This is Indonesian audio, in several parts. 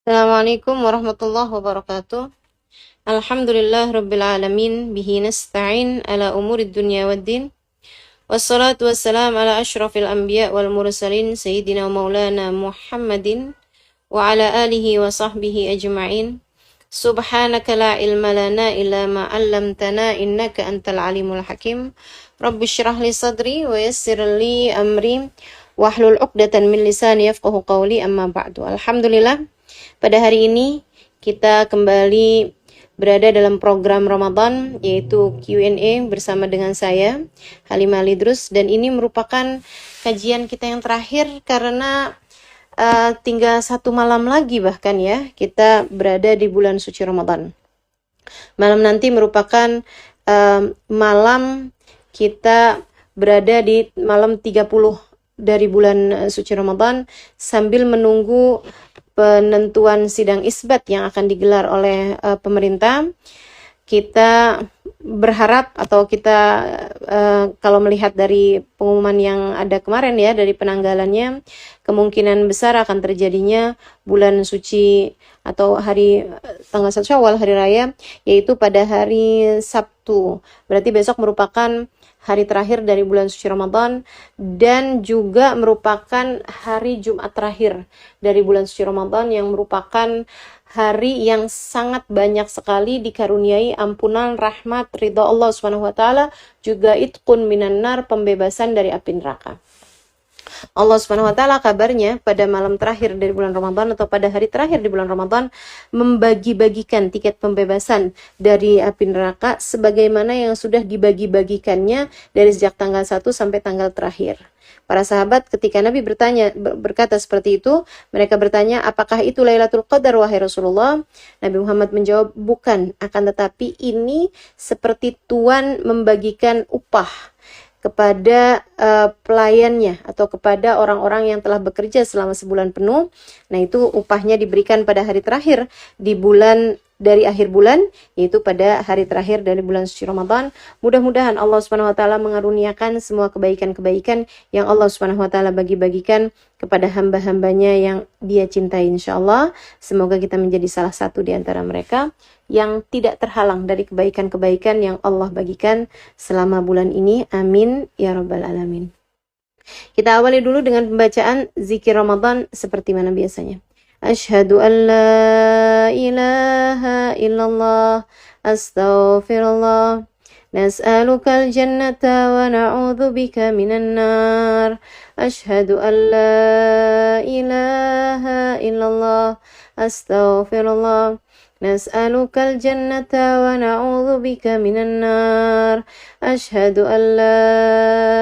Assalamualaikum warahmatullahi wabarakatuh. Alhamdulillah rabbil alamin bihi nasta'in ala umurid dunya waddin. Wassalatu wassalam ala asyrafil anbiya wal mursalin sayyidina wa maulana Muhammadin wa ala alihi wa sahbihi ajma'in. Subhanaka la ilma lana illa ma 'allamtana innaka antal alimul hakim. Rabbi shrah li sadri wa yassir li amri wahlul 'uqdatan min lisani yafqahu qawli amma ba'du. Alhamdulillah, pada hari ini kita kembali berada dalam program Ramadan, yaitu Q&A bersama dengan saya, Halimah Lidrus, dan ini merupakan kajian kita yang terakhir karena tinggal satu malam lagi bahkan ya, kita berada di bulan suci Ramadan. Malam nanti merupakan malam kita berada di malam 30 dari bulan suci Ramadan sambil menunggu penentuan sidang isbat yang akan digelar oleh pemerintah. Kita berharap atau kita kalau melihat dari pengumuman yang ada kemarin ya, dari penanggalannya, kemungkinan besar akan terjadinya bulan suci atau hari tanggal 1 Syawal, hari raya, yaitu pada hari Sabtu. Berarti besok merupakan hari terakhir dari bulan suci Ramadan dan juga merupakan hari Jumat terakhir dari bulan suci Ramadan, yang merupakan hari yang sangat banyak sekali dikaruniai ampunan, rahmat, ridha Allah Subhanahu wa taala, juga itqun minan nar, pembebasan dari api neraka. Allah Subhanahu wa taala kabarnya pada malam terakhir dari bulan Ramadan atau pada hari terakhir di bulan Ramadan membagi-bagikan tiket pembebasan dari api neraka sebagaimana yang sudah dibagi-bagikannya dari sejak tanggal 1 sampai tanggal terakhir. Para sahabat ketika Nabi berkata seperti itu, mereka bertanya, apakah itu Lailatul Qadar wahai Rasulullah? Nabi Muhammad menjawab, bukan, akan tetapi ini seperti Tuhan membagikan upah kepada pelayannya atau kepada orang-orang yang telah bekerja selama sebulan penuh. Nah, itu upahnya diberikan pada hari terakhir di bulan dari akhir bulan, yaitu pada hari terakhir dari bulan suci Ramadan. Mudah-mudahan Allah Subhanahu wa taala mengaruniakan semua kebaikan-kebaikan yang Allah Subhanahu wa taala bagi-bagikan kepada hamba-hambanya yang Dia cintai, insyaallah. Semoga kita menjadi salah satu di antara mereka yang tidak terhalang dari kebaikan-kebaikan yang Allah bagikan selama bulan ini. Amin ya rabbal alamin. Kita awali dulu dengan pembacaan zikir Ramadan seperti mana biasanya. Asyhadu an la ilaha illallah, astaghfirullah, nas'alukal jannata wa na'udzu bika minan nar. Asyhadu an la ilaha illallah, astaghfirullah, nas'alukal jannata wa na'udzu bika minan nar. Asyhadu an la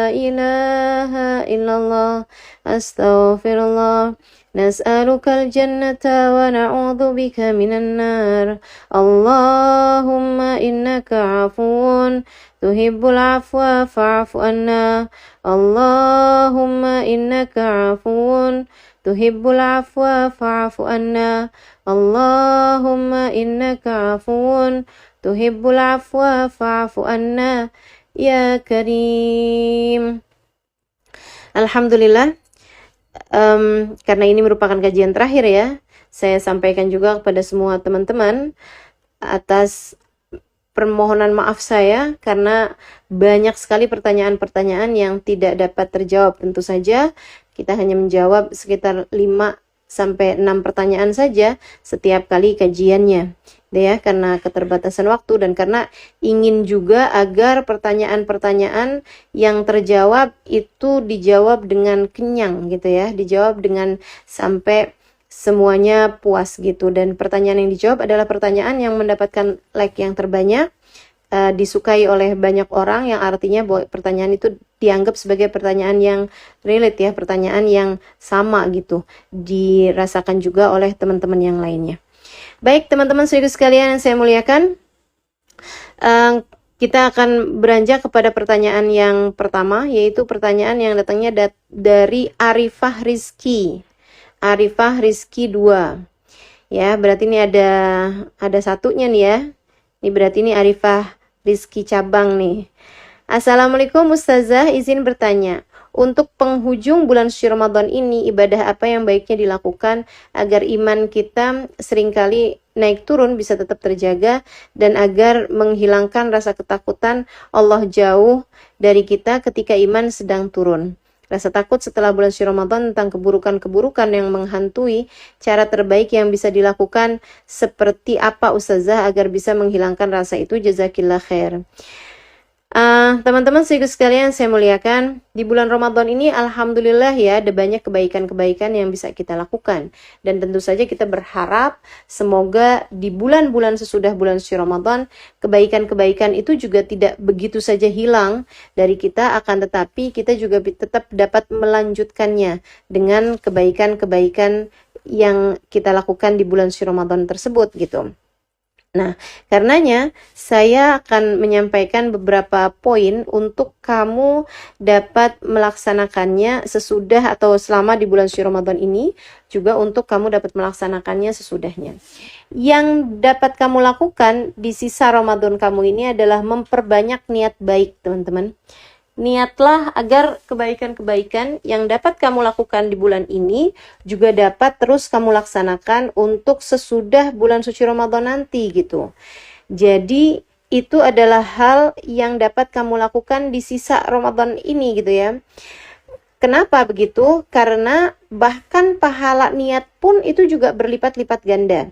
ilaha illallah, astaghfirullah, nas'alukal jannata wa na'udzu bika minan nar. Allahumma innaka 'afuwun tuhibbul 'afwa fa'fu anna. Allahumma innaka 'afuwun tuhibbul 'afwa fa'fu anna. Allahumma innaka 'afuwun tuhibbul 'afwa fa'fu anna ya karim. Alhamdulillah, karena ini merupakan kajian terakhir ya, saya sampaikan juga kepada semua teman-teman atas permohonan maaf saya karena banyak sekali pertanyaan-pertanyaan yang tidak dapat terjawab. Tentu saja kita hanya menjawab sekitar 5 sampai 6 pertanyaan saja setiap kali kajiannya ya, karena keterbatasan waktu dan karena ingin juga agar pertanyaan-pertanyaan yang terjawab itu dijawab dengan kenyang gitu ya, dijawab dengan sampai semuanya puas gitu. Dan pertanyaan yang dijawab adalah pertanyaan yang mendapatkan like yang terbanyak, disukai oleh banyak orang, yang artinya bahwa pertanyaan itu dianggap sebagai pertanyaan yang relate ya, pertanyaan yang sama gitu, dirasakan juga oleh teman-teman yang lainnya. Baik teman-teman saudara sekalian yang saya muliakan, kita akan beranjak kepada pertanyaan yang pertama, yaitu pertanyaan yang datangnya dari Arifah Rizki. Arifah Rizki 2. Ya, berarti ini ada satunya nih ya. Ini berarti ini Arifah Rizki cabang nih. Assalamualaikum Ustazah, izin bertanya. untuk penghujung bulan suci Ramadan ini, ibadah apa yang baiknya dilakukan agar iman kita seringkali naik turun bisa tetap terjaga, dan agar menghilangkan rasa ketakutan Allah jauh dari kita ketika iman sedang turun. Rasa takut setelah bulan suci Ramadan tentang keburukan-keburukan yang menghantui, cara terbaik yang bisa dilakukan seperti apa Ustazah agar bisa menghilangkan rasa itu? Jazakillah khair. Teman-teman sekalian saya muliakan, di bulan Ramadan ini alhamdulillah ya ada banyak kebaikan-kebaikan yang bisa kita lakukan, dan tentu saja kita berharap semoga di bulan-bulan sesudah bulan suci Ramadan kebaikan-kebaikan itu juga tidak begitu saja hilang dari kita, akan tetapi kita juga tetap dapat melanjutkannya dengan kebaikan-kebaikan yang kita lakukan di bulan suci Ramadan tersebut gitu. Nah, karenanya saya akan menyampaikan beberapa poin untuk kamu dapat melaksanakannya sesudah atau selama di bulan suci Ramadan ini, juga untuk kamu dapat melaksanakannya sesudahnya. Yang dapat kamu lakukan di sisa Ramadan kamu ini adalah memperbanyak niat baik, teman-teman. Niatlah agar kebaikan-kebaikan yang dapat kamu lakukan di bulan ini juga dapat terus kamu laksanakan untuk sesudah bulan suci Ramadan nanti gitu. Jadi itu adalah hal yang dapat kamu lakukan di sisa Ramadan ini gitu ya. Kenapa begitu? Karena bahkan pahala niat pun itu juga berlipat-lipat ganda.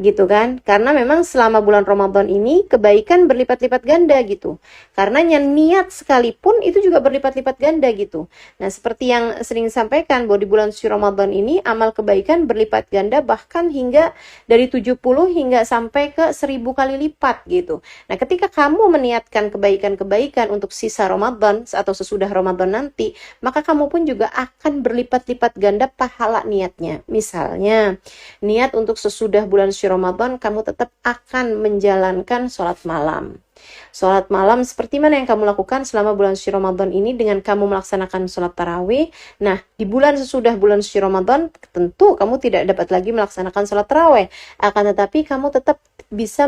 Gitu kan, karena memang selama bulan Ramadan ini kebaikan berlipat-lipat ganda gitu, karena niat sekalipun itu juga berlipat-lipat ganda gitu. Nah, seperti yang sering disampaikan bahwa di bulan suci Ramadan ini amal kebaikan berlipat ganda bahkan hingga dari 70 hingga sampai ke 1000 kali lipat gitu. Nah, ketika kamu meniatkan kebaikan-kebaikan untuk sisa Ramadan atau sesudah Ramadan nanti, maka kamu pun juga akan berlipat-lipat ganda pahala niatnya. Misalnya niat untuk sesudah bulan suci Ramadan kamu tetap akan menjalankan sholat malam. Sholat malam seperti mana yang kamu lakukan selama bulan suci Ramadan ini dengan kamu melaksanakan sholat tarawih. Nah, di bulan sesudah bulan suci Ramadan tentu kamu tidak dapat lagi melaksanakan sholat tarawih. Akan tetapi kamu tetap bisa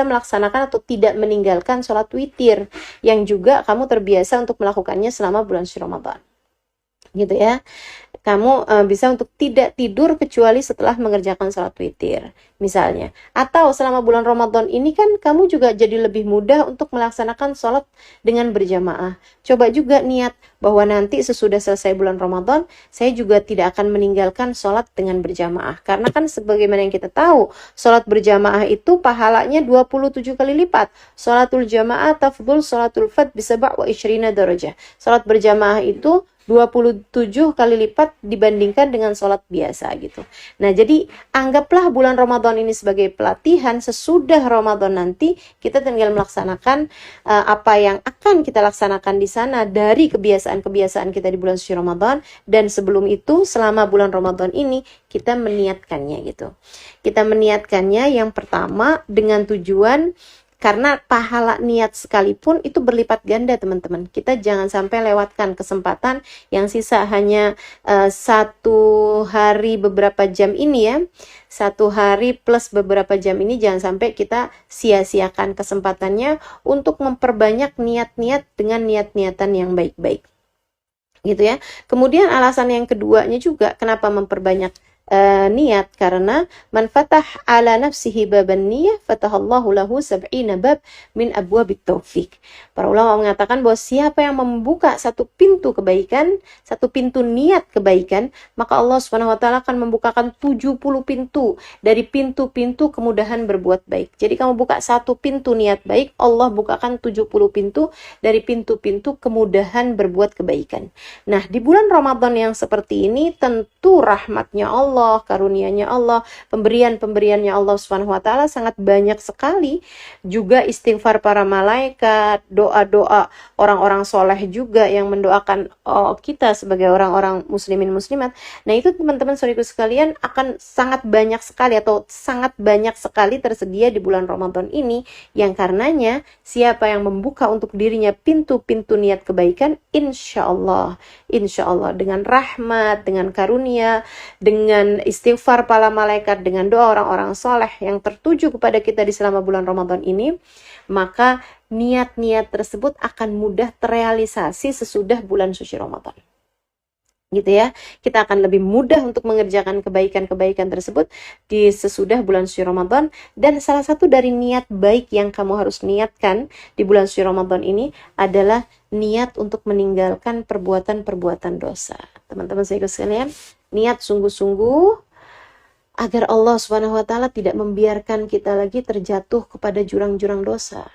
melaksanakan atau tidak meninggalkan sholat witir yang juga kamu terbiasa untuk melakukannya selama bulan suci Ramadan. Gitu ya. Kamu bisa untuk tidak tidur kecuali setelah mengerjakan sholat witir misalnya. Atau selama bulan Ramadan ini kan kamu juga jadi lebih mudah untuk melaksanakan sholat dengan berjamaah. Coba juga niat bahwa nanti sesudah selesai bulan Ramadan saya juga tidak akan meninggalkan sholat dengan berjamaah. Karena kan sebagaimana yang kita tahu, sholat berjamaah itu pahalanya 27 kali lipat. Sholatul jamaah tafdhul sholatul fard bisaba' wa isyrina darajah. Sholat berjamaah itu 27 kali lipat dibandingkan dengan sholat biasa gitu. Nah, jadi anggaplah bulan Ramadan ini sebagai pelatihan. Sesudah Ramadan nanti kita tinggal melaksanakan apa yang akan kita laksanakan di sana dari kebiasaan-kebiasaan kita di bulan suci Ramadan, dan sebelum itu selama bulan Ramadan ini kita meniatkannya gitu. Kita meniatkannya yang pertama dengan tujuan, karena pahala niat sekalipun itu berlipat ganda teman-teman. Kita jangan sampai lewatkan kesempatan yang sisa hanya 1 hari beberapa jam ini ya. 1 hari plus beberapa jam ini jangan sampai kita sia-siakan kesempatannya untuk memperbanyak niat-niat dengan niat-niatan yang baik-baik. Gitu ya. Kemudian alasan yang keduanya juga kenapa memperbanyak niat, karena man fatah ala nafsihi baban niyah fatahallahu lahu sab'ina bab min abwabit taufik. Para ulama mengatakan bahwa siapa yang membuka satu pintu kebaikan, satu pintu niat kebaikan, maka Allah Subhanahu wa taala akan membukakan 70 pintu dari pintu-pintu kemudahan berbuat baik. Jadi kamu buka satu pintu niat baik, Allah bukakan 70 pintu dari pintu-pintu kemudahan berbuat kebaikan. Nah, di bulan Ramadan yang seperti ini tentu rahmatnya Allah, karunia-Nya Allah, pemberian-pemberiannya Allah Subhanahu wa taala sangat banyak sekali. Juga istighfar para malaikat, doa-doa orang-orang soleh juga yang mendoakan kita sebagai orang-orang muslimin muslimat. Nah, itu teman-teman saudaraku sekalian akan sangat banyak sekali atau sangat banyak sekali tersedia di bulan Ramadan ini, yang karenanya siapa yang membuka untuk dirinya pintu-pintu niat kebaikan, insya Allah dengan rahmat, dengan karunia, dengan dengan istighfar para malaikat, dengan doa orang-orang soleh yang tertuju kepada kita di selama bulan Ramadan ini, maka niat-niat tersebut akan mudah terrealisasi sesudah bulan suci Ramadan. Gitu ya, kita akan lebih mudah untuk mengerjakan kebaikan-kebaikan tersebut di sesudah bulan suci Ramadan. Dan salah satu dari niat baik yang kamu harus niatkan di bulan suci Ramadan ini adalah niat untuk meninggalkan perbuatan-perbuatan dosa. Teman-teman sekalian, niat sungguh-sungguh agar Allah Subhanahu wa taala tidak membiarkan kita lagi terjatuh kepada jurang-jurang dosa.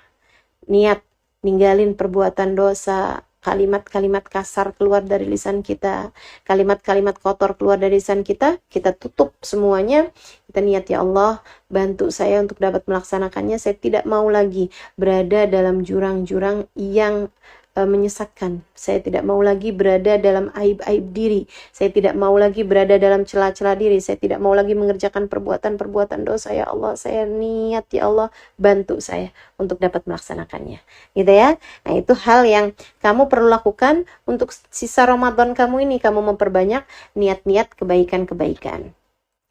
Niat ninggalin perbuatan dosa, kalimat-kalimat kasar keluar dari lisan kita, kalimat-kalimat kotor keluar dari lisan kita tutup semuanya. Kita niat, ya Allah, bantu saya untuk dapat melaksanakannya. Saya tidak mau lagi berada dalam jurang-jurang yang menyesatkan. Saya tidak mau lagi berada dalam aib-aib diri. Saya tidak mau lagi berada dalam celah-celah diri. Saya tidak mau lagi mengerjakan perbuatan-perbuatan dosa. Ya Allah, saya niat, ya Allah, bantu saya untuk dapat melaksanakannya. Gitu ya. Nah, itu hal yang kamu perlu lakukan untuk sisa Ramadan kamu ini. Kamu memperbanyak niat-niat kebaikan-kebaikan.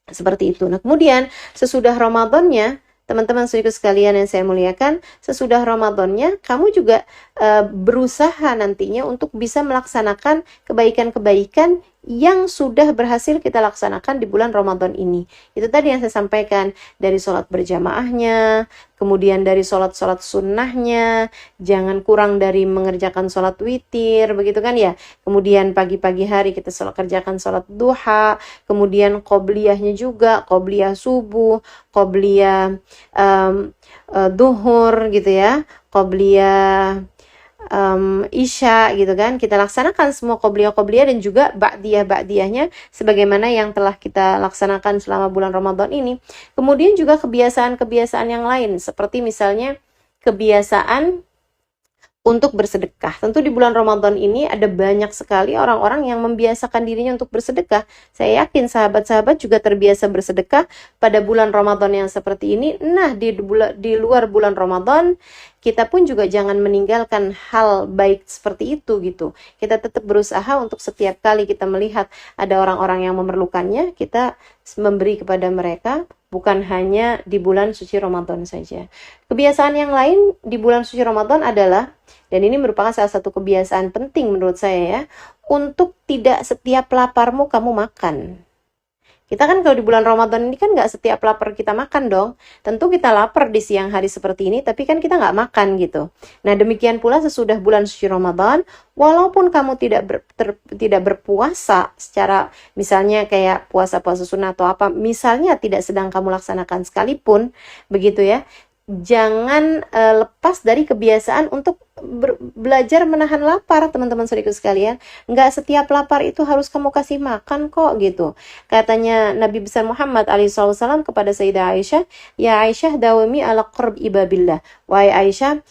Seperti itu. Nah, kemudian sesudah Ramadannya, teman-teman saudaraku sekalian yang saya muliakan, sesudah Ramadannya kamu juga berusaha nantinya untuk bisa melaksanakan kebaikan-kebaikan yang sudah berhasil kita laksanakan di bulan Ramadan ini. Itu tadi yang saya sampaikan, dari sholat berjamaahnya, kemudian dari sholat-sholat sunnahnya, jangan kurang dari mengerjakan sholat witir, begitu kan ya. Kemudian pagi-pagi hari kita kerjakan sholat duha, kemudian qobliyahnya juga, qobliyah subuh, qobliyah duhur gitu ya, qobliyah isya gitu kan. Kita laksanakan semua qobliyah-qobliyah dan juga ba'diyah-ba'diyahnya sebagaimana yang telah kita laksanakan selama bulan Ramadan ini. Kemudian juga kebiasaan-kebiasaan yang lain, seperti misalnya kebiasaan untuk bersedekah. Tentu di bulan Ramadan ini ada banyak sekali orang-orang yang membiasakan dirinya untuk bersedekah. Saya yakin sahabat-sahabat juga terbiasa bersedekah pada bulan Ramadan yang seperti ini. Nah, di luar bulan Ramadan, kita pun juga jangan meninggalkan hal baik seperti itu gitu. Kita tetap berusaha untuk setiap kali kita melihat ada orang-orang yang memerlukannya, kita memberi kepada mereka, bukan hanya di bulan suci Ramadan saja. Kebiasaan yang lain di bulan suci Ramadan adalah, dan ini merupakan salah satu kebiasaan penting menurut saya ya, untuk tidak setiap laparmu kamu makan. Kita kan kalau di bulan Ramadan ini kan nggak setiap lapar kita makan dong. Tentu kita lapar di siang hari seperti ini, tapi kan kita nggak makan gitu. Nah, demikian pula sesudah bulan suci Ramadan, walaupun kamu tidak berpuasa secara misalnya kayak puasa-puasa sunnah atau apa, misalnya tidak sedang kamu laksanakan sekalipun, begitu ya, jangan lepas dari kebiasaan untuk belajar menahan lapar, teman-teman saudaraku sekalian. Nggak setiap lapar itu harus kamu kasih makan kok gitu. Katanya Nabi besar Muhammad alaihissalam kepada Sayyidah Aisyah, ya Aisyah, dawami ala qurb ibabillah. Wahai Aisyah,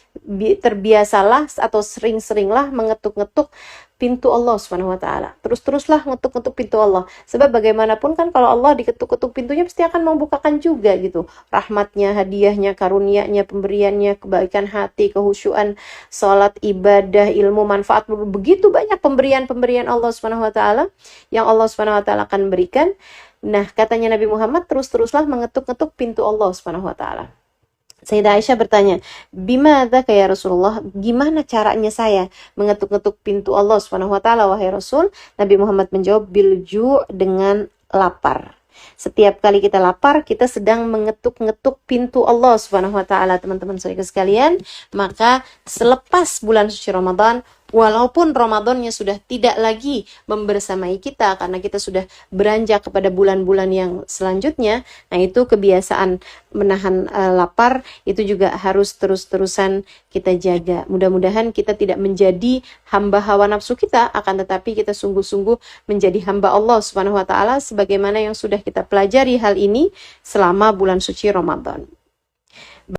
terbiasalah atau sering-seringlah mengetuk-ngetuk pintu Allah Subhanahu wa taala. Terus-teruslah ngetuk-ngetuk pintu Allah. Sebab bagaimanapun kan kalau Allah diketuk-ketuk pintunya pasti akan membukakan juga gitu. Rahmatnya, hadiahnya, karunianya, pemberiannya, kebaikan hati, kehusyuan, salat, ibadah, ilmu, manfaat, begitu banyak pemberian-pemberian Allah Subhanahu wa taala yang Allah Subhanahu wa taala akan berikan. Nah, katanya Nabi Muhammad, terus-teruslah mengetuk-ngetuk pintu Allah Subhanahu wa taala. Sayyidah Aisyah bertanya, "Bimadzaka ya Rasulullah?" Gimana caranya saya mengetuk-ngetuk pintu Allah Subhanahu wa taala wahai Rasul? Nabi Muhammad menjawab, "Bilju'", dengan lapar. Setiap kali kita lapar, kita sedang mengetuk-ngetuk pintu Allah Subhanahu wa taala, teman-teman saudara sekalian. Maka selepas bulan suci Ramadan, walaupun Ramadannya sudah tidak lagi membersamai kita karena kita sudah beranjak kepada bulan-bulan yang selanjutnya, nah itu kebiasaan menahan lapar itu juga harus terus-terusan kita jaga. Mudah-mudahan kita tidak menjadi hamba hawa nafsu kita, akan tetapi kita sungguh-sungguh menjadi hamba Allah Subhanahu wa taala sebagaimana yang sudah kita pelajari hal ini selama bulan suci Ramadan.